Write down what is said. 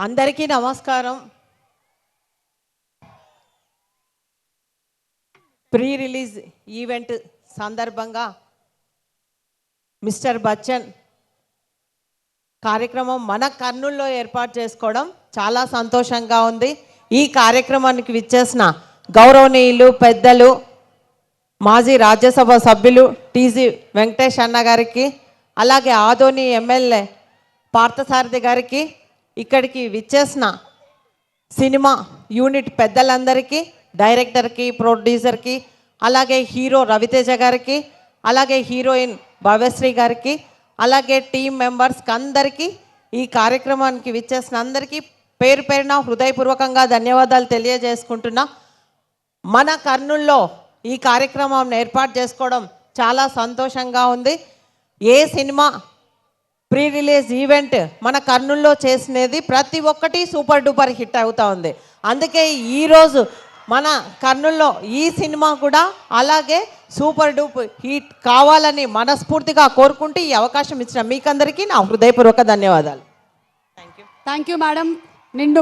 అందరికీ నమస్కారం. Pre release event సందర్భంగా మిస్టర్ బచ్చన్ కార్యక్రమం మన కర్నూలులో ఏర్పాటు చేసుకోవడం చాలా సంతోషంగా ఉంది. ఈ కార్యక్రమానికి విచ్చేసిన గౌరవనీయులు పెద్దలు మాజీ రాజ్యసభ సభ్యులు టీజీ వెంకటేష్ అన్న గారికి, అలాగే ఆదోని ఎమ్మెల్యే పార్థసారథి గారికి, ఇక్కడికి విచ్చేసిన సినిమా యూనిట్ పెద్దలందరికీ, డైరెక్టర్కి, ప్రొడ్యూసర్కి, అలాగే హీరో రవితేజ గారికి, అలాగే హీరోయిన్ భవ్యశ్రీ గారికి, అలాగే టీం మెంబర్స్కి అందరికీ, ఈ కార్యక్రమానికి విచ్చేసిన అందరికీ పేరు పేరున హృదయపూర్వకంగా ధన్యవాదాలు తెలియజేసుకుంటున్నా. మన కర్నూల్లో ఈ కార్యక్రమం ఏర్పాటు చేసుకోవడం చాలా సంతోషంగా ఉంది. ఏ సినిమా ప్రీ రిలీజ్ ఈవెంట్ మన కర్నూల్లో చేసినది ప్రతి ఒక్కటి సూపర్ డూపర్ హిట్ అవుతూ ఉంది. అందుకే ఈరోజు మన కర్నూల్లో ఈ సినిమా కూడా అలాగే సూపర్ డూపర్ హిట్ కావాలని మనస్ఫూర్తిగా కోరుకుంటూ ఈ అవకాశం ఇచ్చిన మీకందరికీ నా హృదయపూర్వక ధన్యవాదాలు. Thank you madam. నిండు